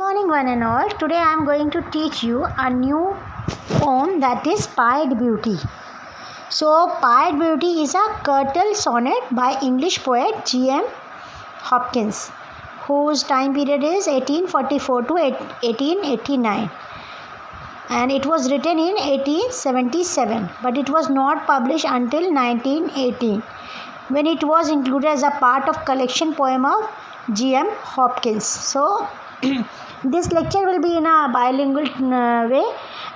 Morning one and all. Today I am going to teach you a new poem that is Pied Beauty. So Pied Beauty is a curtal sonnet by English poet G.M. Hopkins, whose time period is 1844 to 1889, and it was written in 1877, but it was not published until 1918, when it was included as a part of collection poem of G.M. Hopkins. So this lecture will be in a bilingual way,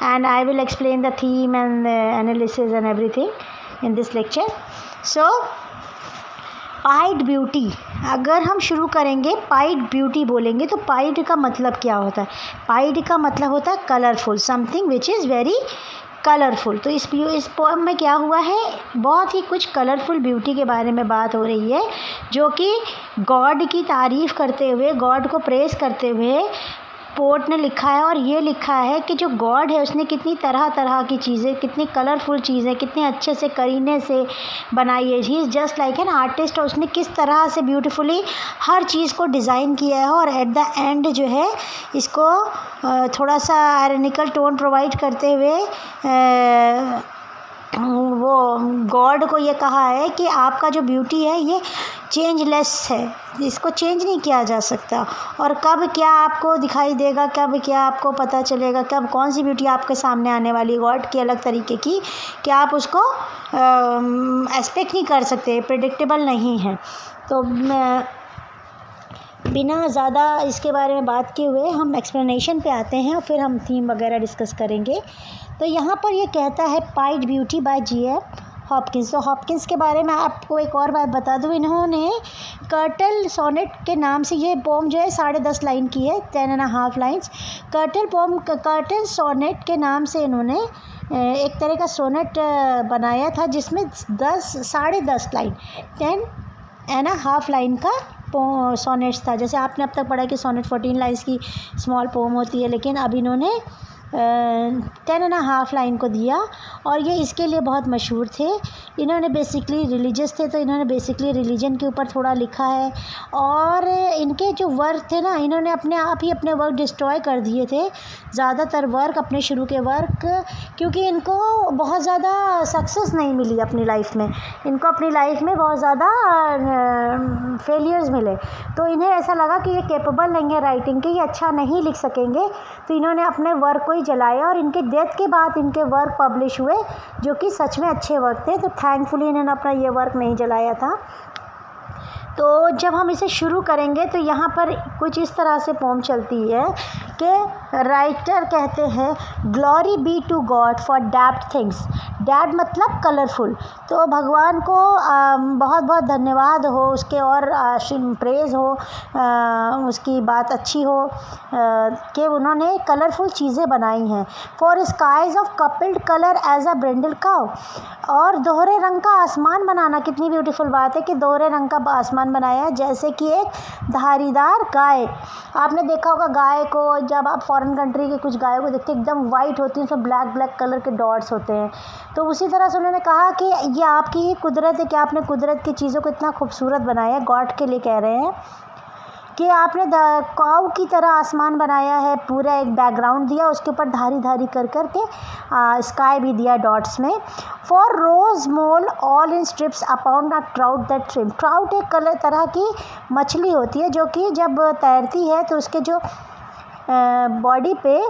and I will explain the theme and the analysis and everything in this lecture. So pied beauty, अगर हम शुरू करेंगे pied beauty बोलेंगे तो pied का मतलब क्या होता है? पाइड का मतलब होता है colourful, something which is very colourful. तो इस पोएम में क्या हुआ है, बहुत ही कुछ कलरफुल ब्यूटी के बारे में बात हो रही है, जो कि गॉड की तारीफ़ करते हुए, गॉड को प्रेस करते हुए पोर्ट ने लिखा है. और ये लिखा है कि जो गॉड है उसने कितनी तरह तरह की चीज़ें, कितनी कलरफुल चीज़ें, कितने अच्छे से करीने से बनाई है. He is just like an artist. और उसने किस तरह से ब्यूटीफुली हर चीज़ को डिज़ाइन किया है, और एट द एंड जो है इसको थोड़ा सा आयरनिकल टोन प्रोवाइड करते हुए वो गॉड को ये कहा है कि आपका जो ब्यूटी है ये चेंजलेस है, इसको चेंज नहीं किया जा सकता. और कब क्या आपको दिखाई देगा, कब क्या आपको पता चलेगा, कब कौन सी ब्यूटी आपके सामने आने वाली, गॉड की अलग तरीके की, कि आप उसको एक्सपेक्ट नहीं कर सकते, प्रेडिक्टेबल नहीं है. तो बिना ज़्यादा इसके बारे में बात किए हुए हम एक्सप्लेनेशन पे आते हैं और फिर हम थीम वगैरह डिस्कस करेंगे. तो यहाँ पर ये कहता है pied beauty by G.M. Hopkins. तो हॉपकिंस के बारे में आपको एक और बात बता दूँ, इन्होंने कर्टल सोनेट के नाम से ये पोम जो है 10.5 लाइन की है, 10.5 लाइन्स. कर्टल सोनेट के नाम से इन्होंने एक तरह का सोनेट बनाया था जिसमें 10.5 लाइन, 10.5 लाइन का सोनेट्स था. जैसे आपने अब तक पढ़ा कि सोनेट 14 लाइन्स की स्मॉल पोम होती है, लेकिन अब इन्होंने 10.5 लाइन को दिया. और ये इसके लिए बहुत मशहूर थे. इन्होंने बेसिकली रिलीजियस थे, तो इन्होंने बेसिकली रिलीजन के ऊपर थोड़ा लिखा है. और इनके जो वर्क थे ना, इन्होंने अपने आप ही अपने वर्क डिस्ट्रॉय कर दिए थे, ज़्यादातर वर्क, अपने शुरू के वर्क, क्योंकि इनको बहुत ज़्यादा सक्सेस नहीं मिली अपनी लाइफ में. इनको अपनी लाइफ में बहुत ज़्यादा फेलियर्स मिले, तो इन्हें ऐसा लगा कि ये कैपेबल नहीं है राइटिंग के, ये अच्छा नहीं लिख सकेंगे. तो इन्होंने अपने वर्क को ही जलाया, और इनके डेथ के बाद इनके वर्क पब्लिश हुए जो कि सच में अच्छे वर्क थे. तो थैंकफुली इन्होंने अपना ये वर्क नहीं जलाया था. तो जब हम इसे शुरू करेंगे तो यहाँ पर कुछ इस तरह से पोम चलती है कि राइटर कहते हैं, glory be to God for dappled things. Dappled मतलब कलरफुल. तो भगवान को बहुत बहुत धन्यवाद हो उसके, और प्रेज़ हो, उसकी बात अच्छी हो कि उन्होंने कलरफुल चीज़ें बनाई हैं. For skies of coupled colour as a brinded cow. और दोहरे रंग का आसमान बनाना, कितनी ब्यूटीफुल बात है कि दोहरे रंग का आसमान बनाया है, जैसे कि एक धारीदार गाय. आपने देखा होगा गाय को, जब आप फॉरेन कंट्री के कुछ गायों को देखते हैं एकदम वाइट होती हैं, उसमें ब्लैक ब्लैक कलर के डॉट्स होते हैं. तो उसी तरह से उन्होंने कहा कि ये आपकी ही कुदरत है कि आपने कुदरत की चीज़ों को इतना खूबसूरत बनाया है. गॉड के लिए कह रहे हैं कि आपने काऊ की तरह आसमान बनाया है, पूरा एक बैकग्राउंड दिया, उसके ऊपर धारी धारी कर कर के स्काई भी दिया डॉट्स में. For rose mole all in strips upon a trout that swim. Trout एक तरह की मछली होती है जो कि जब तैरती है तो उसके जो बॉडी पे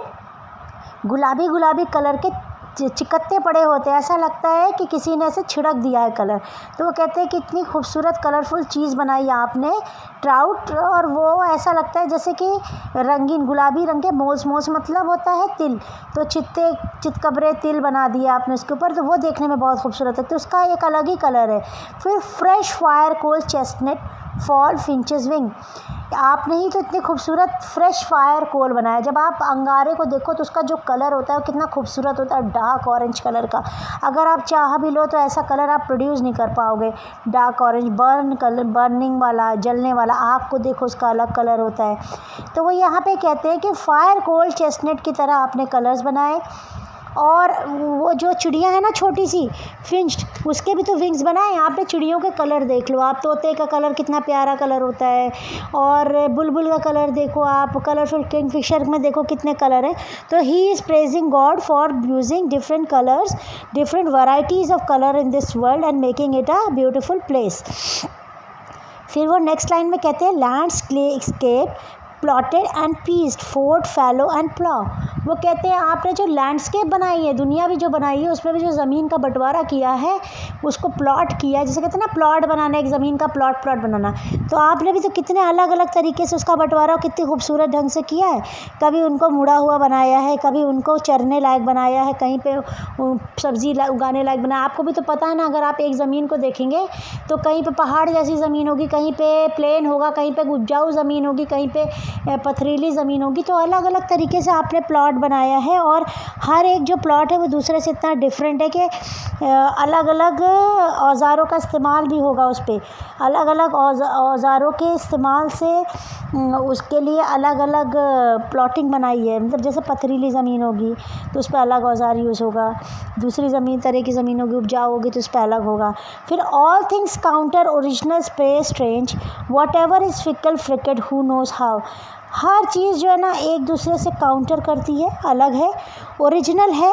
गुलाबी गुलाबी कलर के चिकत्ते पड़े होते हैं, ऐसा लगता है कि किसी ने ऐसे छिड़क दिया है कलर. तो वो कहते हैं कि इतनी खूबसूरत कलरफुल चीज़ बनाई आपने, ट्राउट, और वो ऐसा लगता है जैसे कि रंगीन गुलाबी रंग के मोज मतलब होता है तिल, तो चितकबरे तिल बना दिए आपने उसके ऊपर, तो वो देखने में बहुत खूबसूरत है. तो उसका एक अलग ही कलर है. फिर फ्रेश फायर कोल चेस्टनट फॉल फिंचेस विंग. आपने ही तो इतने खूबसूरत फ्रेश फायर कोल बनाया. जब आप अंगारे को देखो तो उसका जो कलर होता है वो कितना खूबसूरत होता है, डार्क ऑरेंज कलर का. अगर आप चाह भी लो तो ऐसा कलर आप प्रोड्यूस नहीं कर पाओगे. डार्क ऑरेंज, बर्निंग वाला, जलने वाला. आग को देखो उसका अलग कलर होता है. तो वो यहाँ पे कहते हैं कि फायर कोल चेस्टनट की तरह आपने कलर्स बनाए. और वो जो चिड़िया है ना छोटी सी फिंच्ड, उसके भी तो विंग्स बनाए। आपने चिड़ियों के कलर देख लो आप, तोते का कलर कितना प्यारा कलर होता है, और बुलबुल का कलर देखो आप, कलरफुल किंगफिशर में देखो कितने कलर है। तो he is praising God for using different colours, different varieties of colour in this world and making it a beautiful place. फिर वो नेक्स्ट लाइन में कहते हैं landscape plotted and pieced, fold, fallow and plough. वो कहते हैं आपने जो लैंडस्केप बनाई है, दुनिया भी जो बनाई है, उसमें भी जो ज़मीन का बंटवारा किया है, उसको प्लॉट किया है, जैसे कहते हैं ना प्लॉट बनाना, एक ज़मीन का प्लॉट बनाना। तो आपने भी तो कितने अलग अलग तरीके से उसका बंटवारा कितनी खूबसूरत ढंग से किया है। कभी उनको मुड़ा हुआ बनाया है, कभी उनको चरने लायक बनाया है, कहीं पे सब्ज़ी उगाने लायक बनाया। आपको भी तो पता है ना, अगर आप एक ज़मीन को देखेंगे तो कहीं पे पहाड़ जैसी ज़मीन होगी, कहीं पे प्लेन होगा, कहीं पे उपजाऊ ज़मीन होगी, कहीं पे पथरीली ज़मीन होगी। तो अलग अलग तरीके से आपने प्लॉट बनाया है, और हर एक जो प्लॉट है वो दूसरे से इतना डिफरेंट है कि अलग अलग औज़ारों का इस्तेमाल भी होगा उस पर। अलग अलग औज़ारों के इस्तेमाल से उसके लिए अलग अलग प्लॉटिंग बनाई है। मतलब जैसे पथरीली ज़मीन होगी तो उस पर अलग औज़ार यूज़ होगा, दूसरी तरह की ज़मीन होगी, उपजाऊ होगी, तो उस पर अलग होगा। फिर all things counter original space strange whatever is fickle freckled who knows how. हर चीज़ जो है ना एक दूसरे से काउंटर करती है, अलग है, ओरिजिनल है,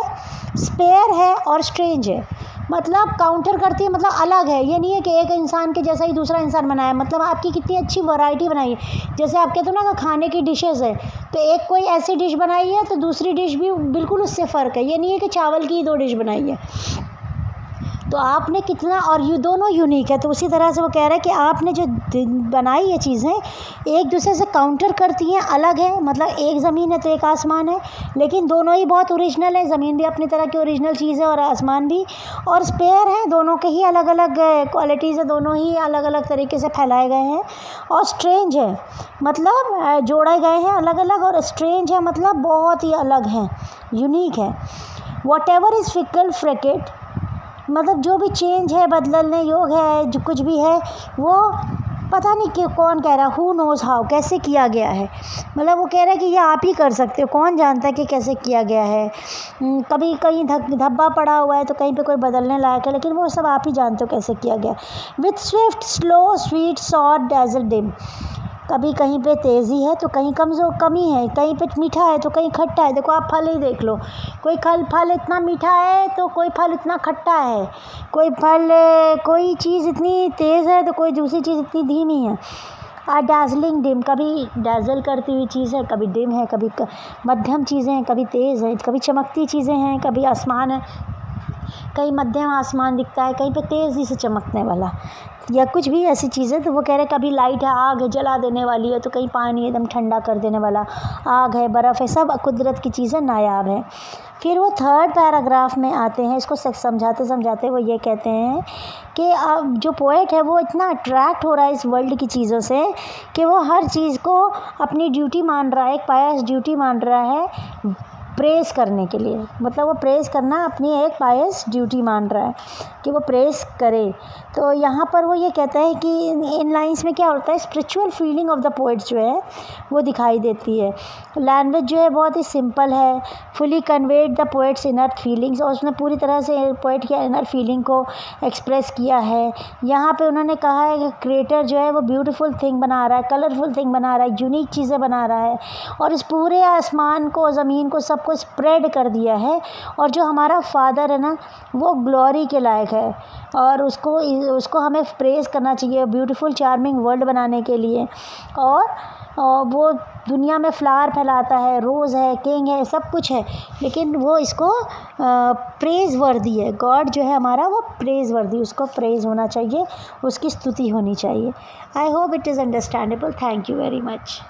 स्पेयर है और स्ट्रेंज है। मतलब काउंटर करती है, मतलब अलग है। ये नहीं है कि एक इंसान के जैसा ही दूसरा इंसान बनाया। मतलब आपकी कितनी अच्छी वैरायटी बनाई है। जैसे आप कहते हो ना कि खाने की डिशेज़ है, तो एक कोई ऐसी डिश बनाई है तो दूसरी डिश भी बिल्कुल उससे फ़र्क है। ये नहीं है कि चावल की ही 2 डिश बनाई है। तो आपने कितना, और ये दोनों यूनिक है। तो उसी तरह से वो कह रहा है कि आपने जो बनाई ये चीज़ें एक दूसरे से काउंटर करती हैं, अलग है। मतलब एक ज़मीन है तो एक आसमान है, लेकिन दोनों ही बहुत ओरिजिनल है। ज़मीन भी अपनी तरह की ओरिजिनल चीज़ है और आसमान भी, और स्पेयर हैं, दोनों के ही अलग अलग क्वालिटीज़ है, दोनों ही अलग अलग तरीके से फैलाए गए हैं। और स्ट्रेंज है, मतलब जोड़े गए हैं अलग अलग, और स्ट्रेंज है मतलब बहुत ही अलग हैं, यूनिक है। वॉट एवर इज़ फिकल फ्रिकेड, मतलब जो भी चेंज है, बदलने योग है, जो कुछ भी है, वो पता नहीं कि कौन कह रहा, हु नोज़ हाउ, कैसे किया गया है। मतलब वो कह रहा है कि ये आप ही कर सकते हो, कौन जानता है कि कैसे किया गया है। कभी कहीं धब्बा पड़ा हुआ है तो कहीं पे कोई बदलने लायक है, लेकिन वो सब आप ही जानते हो कैसे किया गया। With swift slow sweet sour dazzle dim, कभी कहीं पे तेज़ी है तो कहीं कमी है, कहीं पे मीठा है तो कहीं खट्टा है। देखो आप फल ही देख लो, कोई फल इतना मीठा है तो कोई फल इतना खट्टा है, कोई चीज़ इतनी तेज़ है तो कोई दूसरी चीज़ इतनी धीमी है। डार्जलिंग डिम, कभी डैज़ल करती हुई चीज़ है, कभी डिम है, कभी मध्यम चीज़ें हैं, कभी तेज़ है, कभी चमकती चीज़ें हैं, कभी आसमान है, कहीं मध्यम आसमान दिखता है, कहीं पे तेज़ी से चमकने वाला, या कुछ भी ऐसी चीज़ें। तो वो कह रहे कभी लाइट है, आग है, जला देने वाली है, तो कहीं पानी एकदम ठंडा कर देने वाला, आग है, बर्फ़ है, सब कुदरत की चीज़ें नायाब है। फिर वो 3rd पैराग्राफ में आते हैं, इसको समझाते वो ये कहते हैं कि जो पोएट है वो इतना अट्रैक्ट हो रहा है इस वर्ल्ड की चीज़ों से कि वो हर चीज़ को अपनी ड्यूटी मान रहा है, एक पायस ड्यूटी मान रहा है प्रेज़ करने के लिए। मतलब वो प्रेज़ करना अपनी एक पायस ड्यूटी मान रहा है कि वो प्रेज़ करे। तो यहाँ पर वो ये कहता है कि इन लाइंस में क्या होता है, spiritual feeling of the poets जो है वो दिखाई देती है। लैंग्वेज जो है बहुत ही सिंपल है, fully conveyed the poets inner feelings, और उसने पूरी तरह से पोइट की इनर फीलिंग को एक्सप्रेस किया है। यहाँ पे उन्होंने कहा है कि क्रिएटर जो है वो ब्यूटीफुल थिंग बना रहा है, कलरफुल थिंग बना रहा है, यूनिक चीज़ें बना रहा है, और इस पूरे आसमान को, ज़मीन को, सबको स्प्रेड कर दिया है। और जो हमारा फादर है ना, वो ग्लोरी के लायक है, और उसको हमें प्रेज़ करना चाहिए ब्यूटीफुल चार्मिंग वर्ल्ड बनाने के लिए। और वो दुनिया में फ्लावर फैलाता है, रोज़ है, किंग है, सब कुछ है, लेकिन वो इसको प्रेज़ वर्दी है। गॉड जो है हमारा वो प्रेज़ वर्दी, उसको प्रेज़ होना चाहिए, उसकी स्तुति होनी चाहिए। I hope it is understandable. Thank you very much.